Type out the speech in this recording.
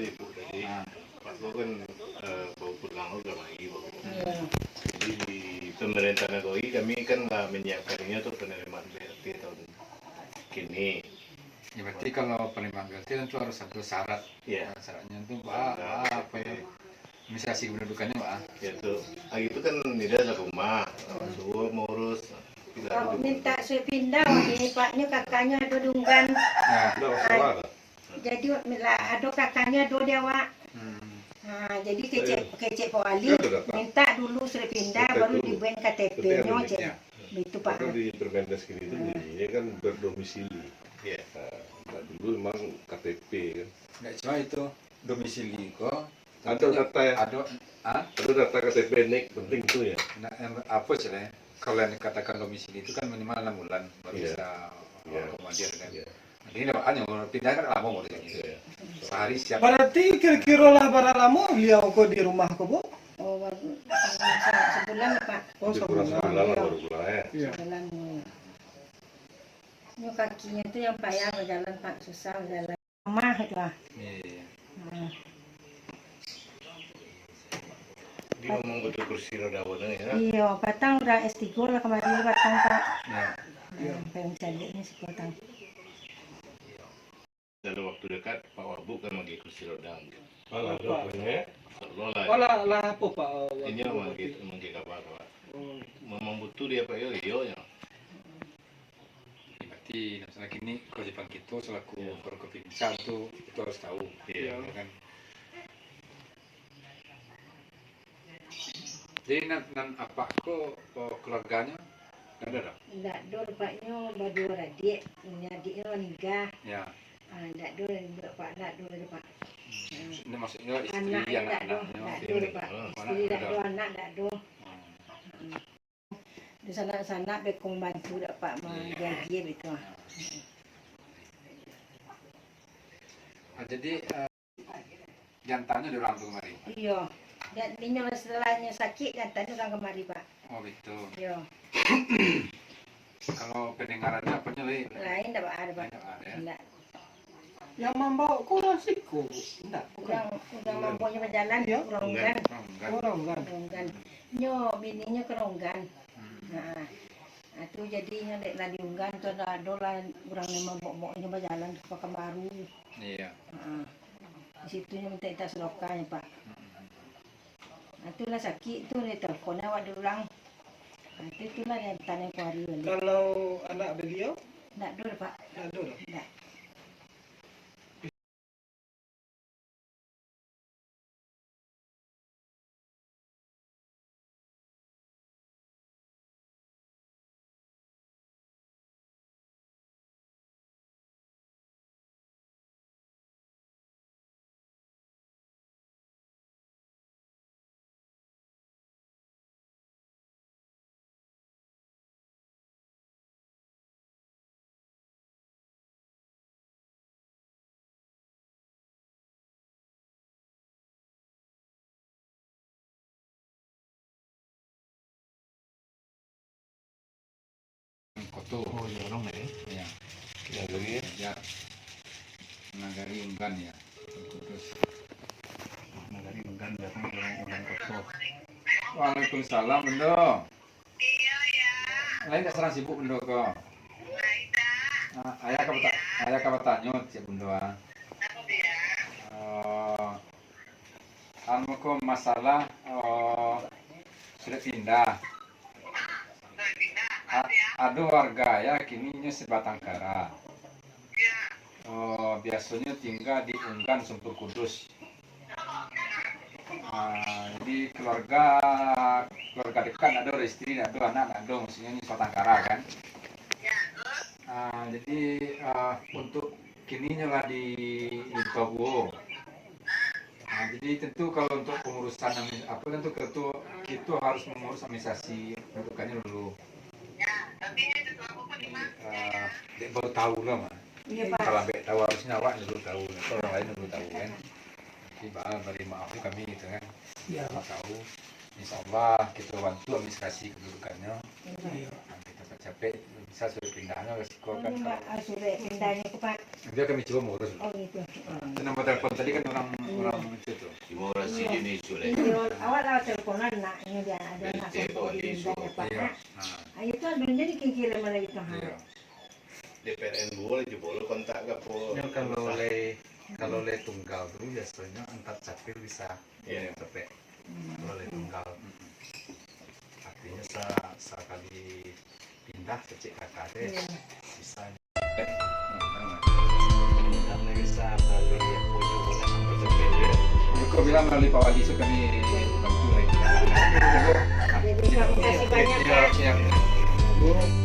Ibu tadi. Pak Ko kan baru pulang udah lagi Pak. Jadi di pemerintah Nagowi kami kan menyiapkannya untuk penerimaan BLT tahun kini. Ya berarti kalau penerimaan BLT tentu harus satu syarat. Ya. Syaratnya itu apa ya? Administrasi kependudukannya Pak. Ya tuh. Itu kan tidak ada rumah. Suruh ngurus. Kalau minta saya pindah, paknya kakaknya ada dunggan. Jadi ada kakaknya ada dia Wak. Jadi kecek Pak Ali minta dulu sudah pindah baru dibuat KTP-nya cek. Itu Pak. Karena di Permendas kini itu ini kan berdomisili. Ya. Nah, dulu memang KTP kan. Nggak cuma itu domisili kok. Ada data ya. Ada data KTP nek penting tuh ya. Nah, apa sih ya? Kalau yang dikatakan domisili itu kan minimal 6 bulan baru bisa akomodir kan. Ini dapatannya kalau pindah kan lama mau gitu. Sehari siap. Berarti kira-kira lah barang lama beliau kok di rumah kok Bu? Oh, sebulan Pak. Oh, Sebulan baru pulang ya. Sebulan. Ini kakinya itu yang payah berjalan Pak, susah berjalan. Mah itu ah. Iya. Dia ngomong betul kursi roda wadang ya. Iya, Batang udah S3 lah kemarin Batang Pak. Ya. Pengen carinya si Batang. Dalam waktu dekat Pak Wabuk kan pakai kursi roda. Malah dokternya. Oh lah apa Pak? Ini mungkin kabar Pak. Memang butuh dia Pak yo ya. Berarti misalnya gini kalau Jepang gitu selaku Forkopimda itu harus tahu. Iya. Kan. Jadi nan apa kok keluarganya nggak ada dong? Nggak dor Paknya berdua adik, ini adiknya menikah. Ya. Nggak dor Pak, nggak dor Pak. Ini maksudnya istri Anaknya yang nggak dor, nggak dor Pak. Istri nggak dor, anak nggak dor. Di sana bekong bantu dak Pak menggaji gitu. Jadi jantannya di orang tuh kemarin. Iya. Dan ini setelahnya sakit jantannya orang kemari Pak. Oh gitu. Iya. Kalau pendengarannya apanya lain? Lain enggak ada Pak. Enggak. Yang membawa kurang siku. Enggak. Udah mampunya berjalan ya, keronggan. Keronggan. Nyo bininya keronggan. Nah, itu jadinya lah diunggan tuh ada lah kurang membawa berjalan ke Kemaru. Iya. Di situnya minta kita selokanya Pak. Itulah sakit itu nih teleponnya awak diulang. Itulah yang tanya kuari. Kalau anak beliau? Enggak dulu Pak. Enggak dulu. Enggak. Koto. Oh ya orang ya. Iya. Nagari ya. Ya. Nagari unggan ya. Terus. Nagari unggan datang orang kotor. Waalaikumsalam Bendo. Iya ya. Lain nggak serang sibuk Bendo kok. Ayah kamu tanya si Bendo ah. Anu kok masalah sudah pindah. Ada warga ya kininya sebatang kara. Biasanya tinggal di Unggan Sempur Kudus. Jadi keluarga dekat ada istri, ada anak, ada maksudnya ini sebatang kara kan. Jadi untuk kininya lah di Togo. Jadi tentu kalau untuk pengurusan apa tentu itu harus mengurus administrasi pendudukannya dulu. Dia baru tahu lah mah. Iya Pak. Kalau ambek tahu harusnya awak dulu tahu, orang lain dulu tahu kan. Jadi beri maaf kami gitu kan. Iya. Tahu. Insya Allah kita bantu administrasi kedudukannya. Iya. Kita capek bisa sudah pindahnya resiko kan. Sudah pindahnya ke Pak. Dia kami coba mengurus. Oh gitu. Nomor telepon tadi kan orang pengalaman itu tuh. Cuma orang si jenis sudah. Ini awal teleponan nak ini dia ada nak Telepon sampai di di isu. Pak. Iya. Ah itu adanya dikikirim malah itu ha. Iya. DPRN boleh je boleh kontak ke apa. Ya, kalau le tunggal tuh biasanya antar capil bisa Iya. sampai kalau le tunggal artinya sekali pindah ke kakak deh Iya. bisa karena bisa balik yang punya boleh sampai capil ya. Kau bilang melalui Pak Wali so kami bantu lagi. Jadi terima kasih banyak Ya, ya. ya.